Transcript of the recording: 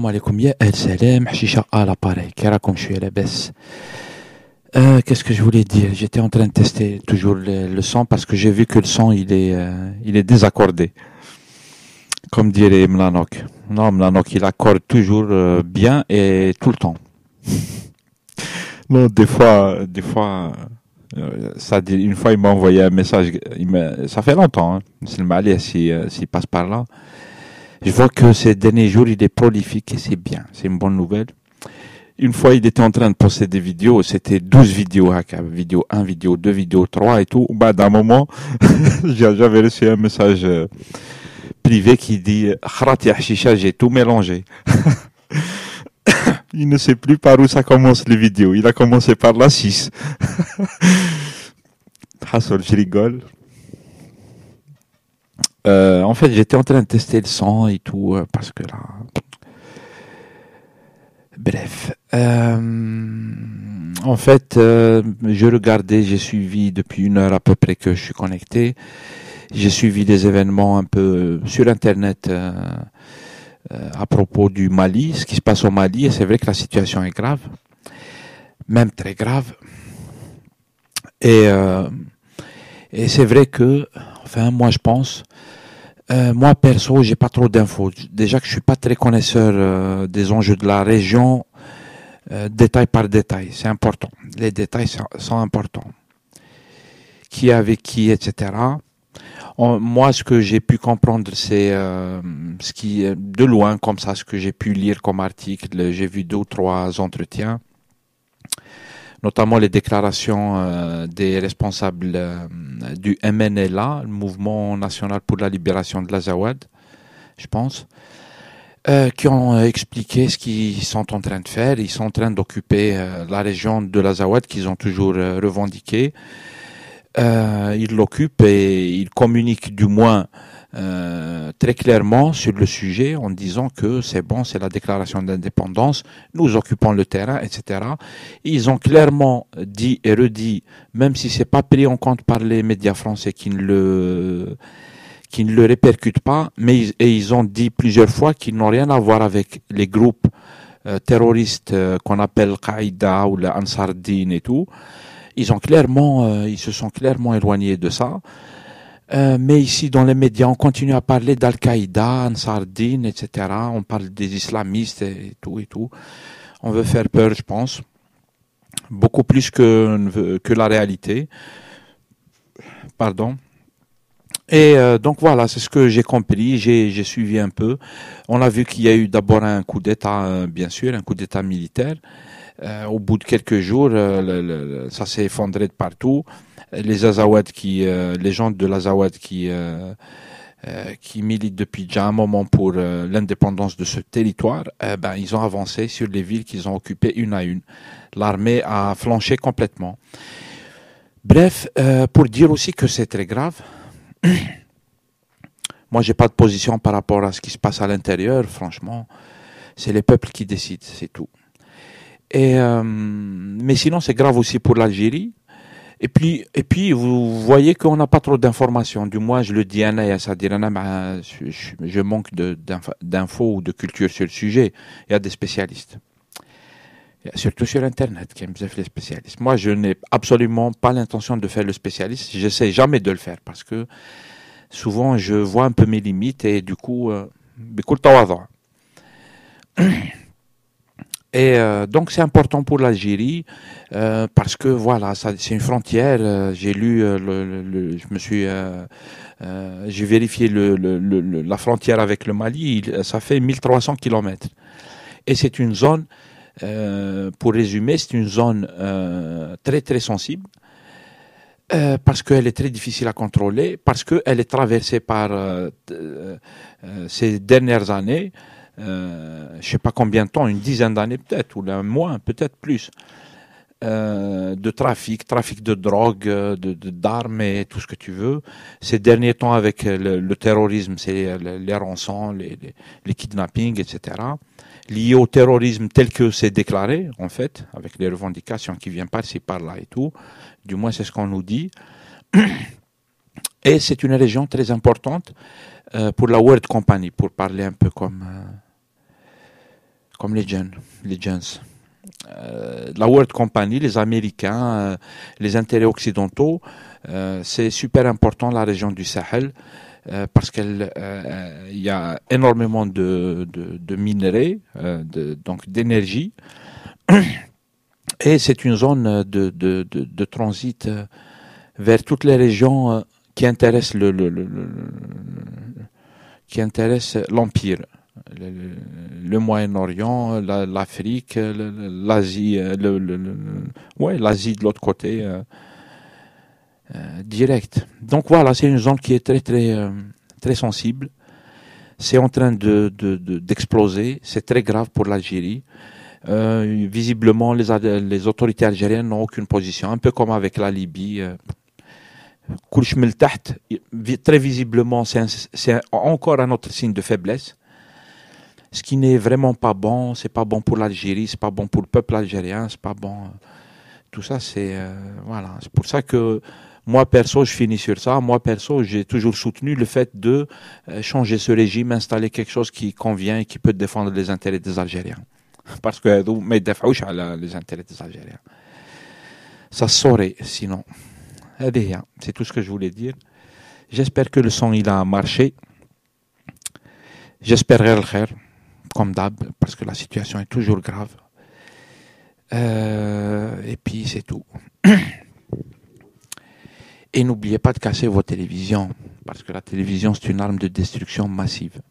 عليكم يا آل سلام حشيشة à l'appareil كراكم شوية لاباس. Qu'est-ce que je voulais dire? J'étais en train de tester toujours le son parce que j'ai vu que le son il est désaccordé. Comme dirait Mlanok. Non, Mlanok il accorde toujours bien et tout le temps. Non, une fois il m'a envoyé un message, ça fait longtemps, hein. C'est le Mali s'il passe par là. Je vois que ces derniers jours il est prolifique et c'est bien, c'est une bonne nouvelle. Une fois, il était en train de poster des vidéos, c'était 12 vidéos, vidéo 1, vidéo 2, vidéo 3 et tout. Bah, d'un moment, j'avais reçu un message privé qui dit « Khrati Hashisha, j'ai tout mélangé ». Il ne sait plus par où ça commence les vidéos. Il a commencé par la 6. Hassol, je rigole. En fait, j'étais en train de tester le son et tout, parce que là... Bref, en fait, je regardais, j'ai suivi depuis 1 heure à peu près que je suis connecté. J'ai suivi des événements un peu sur Internet à propos du Mali, ce qui se passe au Mali, et c'est vrai que la situation est grave, même très grave. Et c'est vrai que, enfin, moi je pense, moi perso, j'ai pas trop d'infos. Déjà que je suis pas très connaisseur des enjeux de la région, détail par détail, c'est important. Les détails sont importants. Qui est avec qui, etc. Moi, ce que j'ai pu comprendre, c'est ce qui, de loin, comme ça, ce que j'ai pu lire comme article. J'ai vu 2 ou 3 entretiens, notamment les déclarations des responsables du MNLA, le Mouvement National pour la Libération de l'Azawad, je pense, qui ont expliqué ce qu'ils sont en train de faire. Ils sont en train d'occuper la région de l'Azawad qu'ils ont toujours revendiquée. Ils l'occupent et ils communiquent du moins très clairement sur le sujet en disant que c'est bon, c'est la déclaration d'indépendance, nous occupons le terrain, etc. Ils ont clairement dit et redit, même si c'est pas pris en compte par les médias français qui ne le répercutent pas, mais ils ont dit plusieurs fois qu'ils n'ont rien à voir avec les groupes terroristes qu'on appelle Qaïda ou le Ansar Din et tout. Ils se sont clairement éloignés de ça. Mais ici, dans les médias, on continue à parler d'Al-Qaïda, Ansar Din, etc. On parle des islamistes et tout et tout. On veut faire peur, je pense. Beaucoup plus que la réalité. Pardon. Et donc voilà, c'est ce que j'ai compris, j'ai suivi un peu. On a vu qu'il y a eu d'abord un coup d'État, bien sûr, un coup d'État militaire. Au bout de quelques jours, ça s'est effondré de partout. Les gens de l'Azawad qui militent depuis déjà un moment pour l'indépendance de ce territoire, ils ont avancé sur les villes qu'ils ont occupées une à une. L'armée a flanché complètement. Bref, pour dire aussi que c'est très grave. Moi, j'ai pas de position par rapport à ce qui se passe à l'intérieur. Franchement, c'est les peuples qui décident, c'est tout. Mais sinon, c'est grave aussi pour l'Algérie. Et puis, vous voyez qu'on n'a pas trop d'informations. Du moins, je le dis, c'est-à-dire, je manque d'infos ou de culture sur le sujet. Il y a des spécialistes. Surtout sur Internet, qui aiment les spécialistes. Moi, je n'ai absolument pas l'intention de faire le spécialiste. Je n'essaie jamais de le faire parce que souvent, je vois un peu mes limites et du coup, et donc c'est important pour l'Algérie parce que voilà, c'est une frontière. J'ai lu, j'ai vérifié la frontière avec le Mali. Ça fait 1300 kilomètres et c'est une zone. Pour résumer, c'est une zone très très sensible parce qu'elle est très difficile à contrôler, parce qu'elle est traversée par ces dernières années, je sais pas combien de temps, une dizaine d'années peut-être, ou moins, peut-être plus, de trafic de drogue, d'armes et tout ce que tu veux. Ces derniers temps avec le terrorisme, c'est les rançons, les kidnappings, etc. Liés au terrorisme tel que c'est déclaré, en fait, avec les revendications qui viennent par-ci, par-là et tout. Du moins, c'est ce qu'on nous dit. Et c'est une région très importante pour la World Company, pour parler un peu comme comme les gens. La World Company, les Américains, les intérêts occidentaux, c'est super important la région du Sahel parce qu'il y a énormément de minerais, donc d'énergie, et c'est une zone de transit vers toutes les régions qui intéressent qui intéressent l'Empire. Le Moyen-Orient, l'Afrique, l'Asie, ouais, l'Asie de l'autre côté, direct. Donc voilà, c'est une zone qui est très sensible. C'est en train d'exploser. C'est très grave pour l'Algérie. Visiblement, les autorités algériennes n'ont aucune position, un peu comme avec la Libye. Très visiblement, c'est encore un autre signe de faiblesse. Ce qui n'est vraiment pas bon, c'est pas bon pour l'Algérie, c'est pas bon pour le peuple algérien, c'est pas bon. Tout ça, voilà. C'est pour ça que moi perso, je finis sur ça. Moi perso, j'ai toujours soutenu le fait de changer ce régime, installer quelque chose qui convient et qui peut défendre les intérêts des Algériens. Parce que ما يدافعوش على les intérêts des Algériens. Ça saurait sinon. C'est tout ce que je voulais dire. J'espère que le son il a marché. J'espère le khair, comme d'hab, parce que la situation est toujours grave. Et puis c'est tout. Et n'oubliez pas de casser vos télévisions, parce que la télévision c'est une arme de destruction massive.